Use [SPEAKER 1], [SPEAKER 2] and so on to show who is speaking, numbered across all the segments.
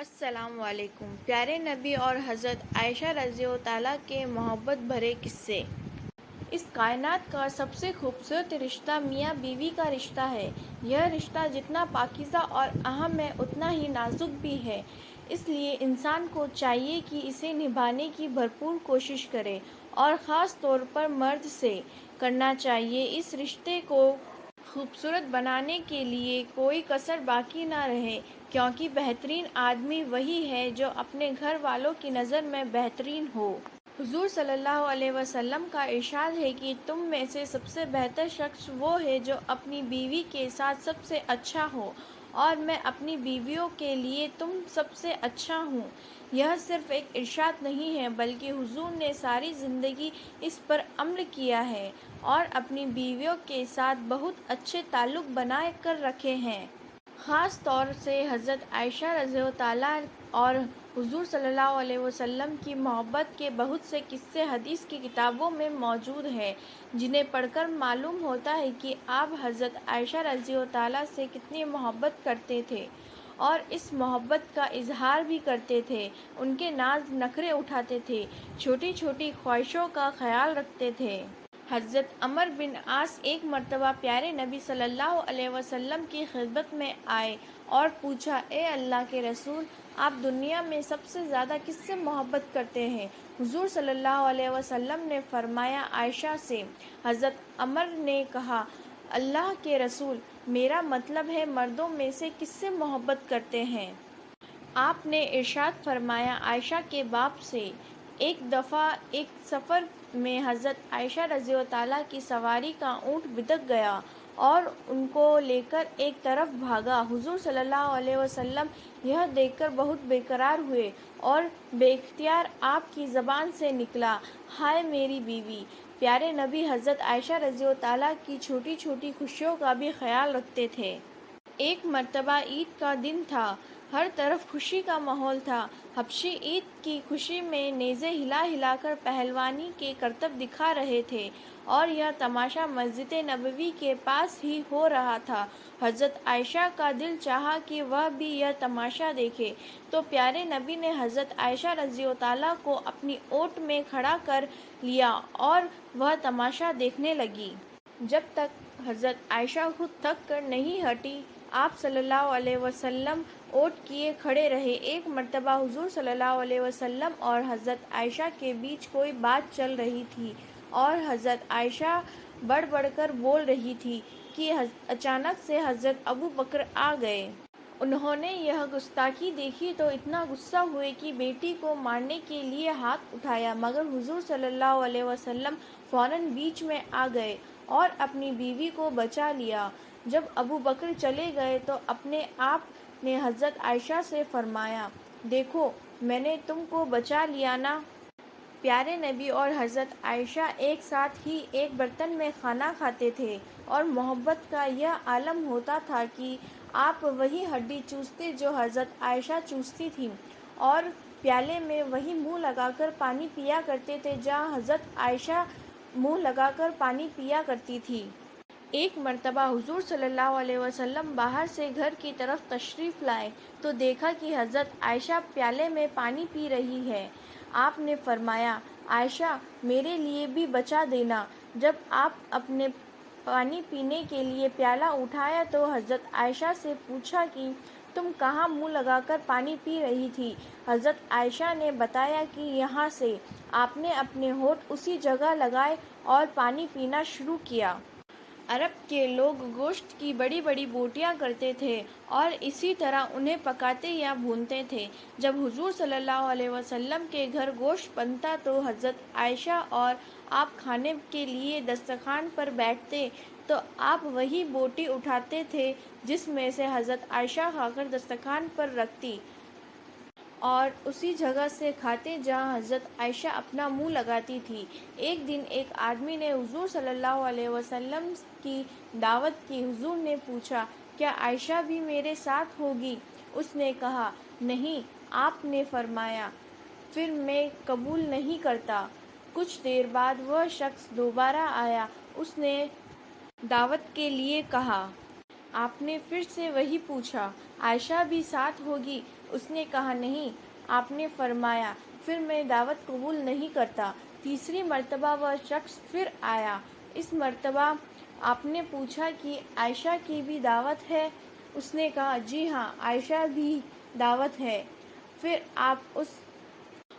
[SPEAKER 1] السلام علیکم۔ پیارے نبی اور حضرت عائشہ رضی اللہ تعالیٰ کے محبت بھرے قصے۔ اس کائنات کا سب سے خوبصورت رشتہ میاں بیوی کا رشتہ ہے۔ یہ رشتہ جتنا پاکیزہ اور اہم ہے اتنا ہی نازک بھی ہے، اس لیے انسان کو چاہیے کہ اسے نبھانے کی بھرپور کوشش کرے، اور خاص طور پر مرد سے کرنا چاہیے۔ اس رشتے کو خوبصورت بنانے کے لیے کوئی کسر باقی نہ رہے، کیونکہ بہترین آدمی وہی ہے جو اپنے گھر والوں کی نظر میں بہترین ہو۔ حضور صلی اللہ علیہ وسلم کا ارشاد ہے کہ تم میں سے سب سے بہتر شخص وہ ہے جو اپنی بیوی کے ساتھ سب سے اچھا ہو، اور میں اپنی بیویوں کے لیے تم سب سے اچھا ہوں۔ یہ صرف ایک ارشاد نہیں ہے بلکہ حضور نے ساری زندگی اس پر عمل کیا ہے اور اپنی بیویوں کے ساتھ بہت اچھے تعلق بنا کر رکھے ہیں۔ خاص طور سے حضرت عائشہ رضی اللہ تعالیٰ اور حضور صلی اللہ علیہ وسلم کی محبت کے بہت سے قصے حدیث کی کتابوں میں موجود ہیں، جنہیں پڑھ کر معلوم ہوتا ہے کہ آپ حضرت عائشہ رضی اللہ تعالیٰ سے کتنی محبت کرتے تھے اور اس محبت کا اظہار بھی کرتے تھے۔ ان کے ناز نخرے اٹھاتے تھے، چھوٹی چھوٹی خواہشوں کا خیال رکھتے تھے۔ حضرت عمرو بن عاص ایک مرتبہ پیارے نبی صلی اللہ علیہ وسلم کی خدمت میں آئے اور پوچھا، اے اللہ کے رسول، آپ دنیا میں سب سے زیادہ کس سے محبت کرتے ہیں؟ حضور صلی اللہ علیہ وسلم نے فرمایا، عائشہ سے۔ حضرت عمرو نے کہا، اللہ کے رسول، میرا مطلب ہے مردوں میں سے کس سے محبت کرتے ہیں؟ آپ نے ارشاد فرمایا، عائشہ کے باپ سے۔ ایک دفعہ ایک سفر میں حضرت عائشہ رضی اللہ تعالیٰ کی سواری کا اونٹ بدک گیا اور ان کو لے کر ایک طرف بھاگا۔ حضور صلی اللہ علیہ وسلم یہ دیکھ کر بہت بے قرار ہوئے اور بے اختیار آپ کی زبان سے نکلا، ہائے میری بیوی! پیارے نبی حضرت عائشہ رضی اللہ تعالیٰ کی چھوٹی چھوٹی خوشیوں کا بھی خیال رکھتے تھے۔ ایک مرتبہ عید کا دن تھا، ہر طرف خوشی کا ماحول تھا۔ حبشی عید کی خوشی میں نیزے ہلا ہلا کر پہلوانی کے کرتب دکھا رہے تھے، اور یہ تماشا مسجد نبوی کے پاس ہی ہو رہا تھا۔ حضرت عائشہ کا دل چاہا کہ وہ بھی یہ تماشا دیکھے، تو پیارے نبی نے حضرت عائشہ رضی اللہ تعالیٰ کو اپنی اوٹ میں کھڑا کر لیا اور وہ تماشا دیکھنے لگی۔ جب تک حضرت عائشہ خود تھک کر نہیں ہٹی، آپ صلی اللہ علیہ وسلم اوٹ کیے کھڑے رہے۔ ایک مرتبہ حضور صلی اللہ علیہ وسلم اور حضرت عائشہ کے بیچ کوئی بات چل رہی تھی اور حضرت عائشہ بڑھ بڑھ کر بول رہی تھی کہ اچانک سے حضرت ابو بکر آ گئے۔ انہوں نے یہ گستاخی دیکھی تو اتنا غصہ ہوئے کہ بیٹی کو مارنے کے لیے ہاتھ اٹھایا، مگر حضور صلی اللہ علیہ وسلم فوراً بیچ میں آ گئے اور اپنی بیوی کو بچا لیا۔ جب ابو بکر چلے گئے تو اپنے آپ نے حضرت عائشہ سے فرمایا، دیکھو میں نے تم کو بچا لیا نا۔ پیارے نبی اور حضرت عائشہ ایک ساتھ ہی ایک برتن میں کھانا کھاتے تھے، اور محبت کا یہ عالم ہوتا تھا کہ آپ وہی ہڈی چوستے جو حضرت عائشہ چوستی تھیں، اور پیالے میں وہی منہ لگا کر پانی پیا کرتے تھے جہاں حضرت عائشہ منہ لگا کر پانی پیا کرتی تھی۔ ایک مرتبہ حضور صلی اللہ علیہ وسلم باہر سے گھر کی طرف تشریف لائے تو دیکھا کہ حضرت عائشہ پیالے میں پانی پی رہی ہے۔ آپ نے فرمایا، عائشہ میرے لیے بھی بچا دینا۔ جب آپ اپنے پانی پینے کے لیے پیالہ اٹھایا تو حضرت عائشہ سے پوچھا کہ تم کہاں منہ لگا کر پانی پی رہی تھی؟ حضرت عائشہ نے بتایا کہ یہاں سے۔ آپ نے اپنے ہونٹ اسی جگہ لگائے اور پانی پینا شروع کیا۔ عرب کے لوگ گوشت کی بڑی بڑی بوٹیاں کرتے تھے اور اسی طرح انہیں پکاتے یا بھونتے تھے۔ جب حضور صلی اللہ علیہ وسلم کے گھر گوشت بنتا تو حضرت عائشہ اور آپ کھانے کے لیے دسترخوان پر بیٹھتے تو آپ وہی بوٹی اٹھاتے تھے جس میں سے حضرت عائشہ کھا کر دسترخوان پر رکھتی، اور اسی جگہ سے کھاتے جہاں حضرت عائشہ اپنا منہ لگاتی تھی۔ ایک دن ایک آدمی نے حضور صلی اللہ علیہ وسلم کی دعوت کی۔ حضور نے پوچھا، کیا عائشہ بھی میرے ساتھ ہوگی؟ اس نے کہا، نہیں۔ آپ نے فرمایا، پھر میں قبول نہیں کرتا۔ کچھ دیر بعد وہ شخص دوبارہ آیا، اس نے دعوت کے لیے کہا۔ آپ نے پھر سے وہی پوچھا، عائشہ بھی ساتھ ہوگی؟ اس نے کہا نہیں. آپ نے فرمایا پھر میں دعوت قبول نہیں کرتا. تیسری مرتبہ وہ شخص پھر آیا. اس مرتبہ آپ نے پوچھا کہ عائشہ کی بھی دعوت ہے؟ اس نے کہا جی ہاں، عائشہ بھی دعوت ہے. پھر آپ اس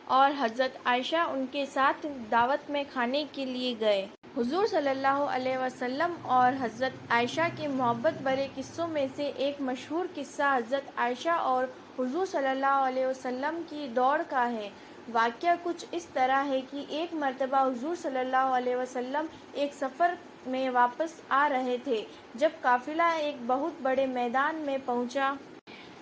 [SPEAKER 1] اور حضرت عائشہ ان کے ساتھ دعوت میں کھانے کے لیے گئے. حضور صلی اللہ علیہ وسلم اور حضرت عائشہ کے محبت بھرے قصوں میں سے ایک مشہور قصہ حضرت عائشہ اور حضور صلی اللہ علیہ وسلم کی دوڑ کا ہے. واقعہ کچھ اس طرح ہے کہ ایک مرتبہ حضور صلی اللہ علیہ وسلم ایک سفر میں واپس آ رہے تھے. جب قافلہ ایک بہت بڑے میدان میں پہنچا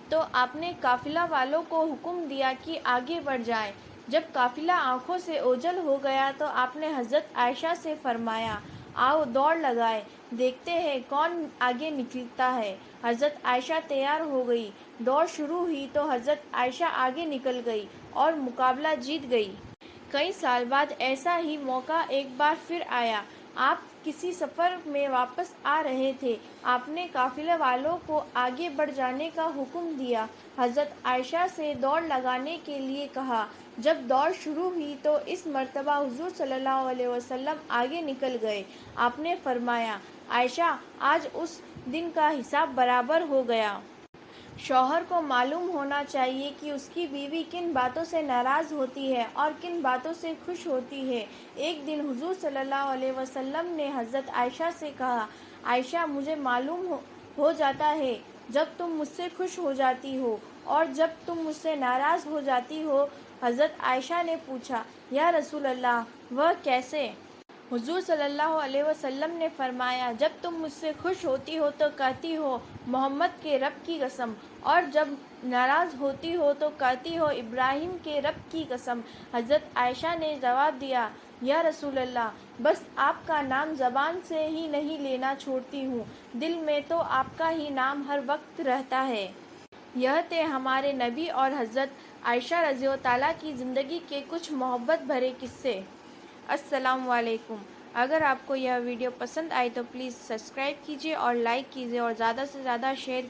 [SPEAKER 1] تو آپ نے قافلہ والوں کو حکم دیا کہ آگے بڑھ جائیں. جب قافلہ آنکھوں سے اوجھل ہو گیا تو آپ نے حضرت عائشہ سے فرمایا آؤ دوڑ لگائیں، دیکھتے ہیں کون آگے نکلتا ہے. حضرت عائشہ تیار ہو گئی. دوڑ شروع ہوئی تو حضرت عائشہ آگے نکل گئی اور مقابلہ جیت گئی. کئی سال بعد ایسا ہی موقع ایک بار پھر آیا. آپ کسی سفر میں واپس آ رہے تھے. آپ نے قافلے والوں کو آگے بڑھ جانے کا حکم دیا. حضرت عائشہ سے دوڑ لگانے کے لیے کہا. جب دوڑ شروع ہوئی تو اس مرتبہ حضور صلی اللہ علیہ وسلم آگے نکل گئے. آپ نے فرمایا عائشہ آج اس دن کا حساب برابر ہو گیا. شوہر کو معلوم ہونا چاہیے کہ اس کی بیوی کن باتوں سے ناراض ہوتی ہے اور کن باتوں سے خوش ہوتی ہے. ایک دن حضور صلی اللہ علیہ وسلم نے حضرت عائشہ سے کہا عائشہ مجھے معلوم ہو جاتا ہے جب تم مجھ سے خوش ہو جاتی ہو اور جب تم مجھ سے ناراض ہو جاتی ہو. حضرت عائشہ نے پوچھا یا رسول اللہ وہ کیسے؟ حضور صلی اللہ علیہ وسلم نے فرمایا جب تم مجھ سے خوش ہوتی ہو تو کہتی ہو محمد کے رب کی قسم، اور جب ناراض ہوتی ہو تو کہتی ہو ابراہیم کے رب کی قسم. حضرت عائشہ نے جواب دیا یا رسول اللہ بس آپ کا نام زبان سے ہی نہیں لینا چھوڑتی ہوں، دل میں تو آپ کا ہی نام ہر وقت رہتا ہے. یہ تھے ہمارے نبی اور حضرت عائشہ رضی اللہ تعالیٰ کی زندگی کے کچھ محبت بھرے قصے. السلام علیکم. اگر آپ کو یہ ویڈیو پسند آئی تو پلیز سبسکرائب کیجیے اور لائک کیجیے اور زیادہ سے زیادہ شیئر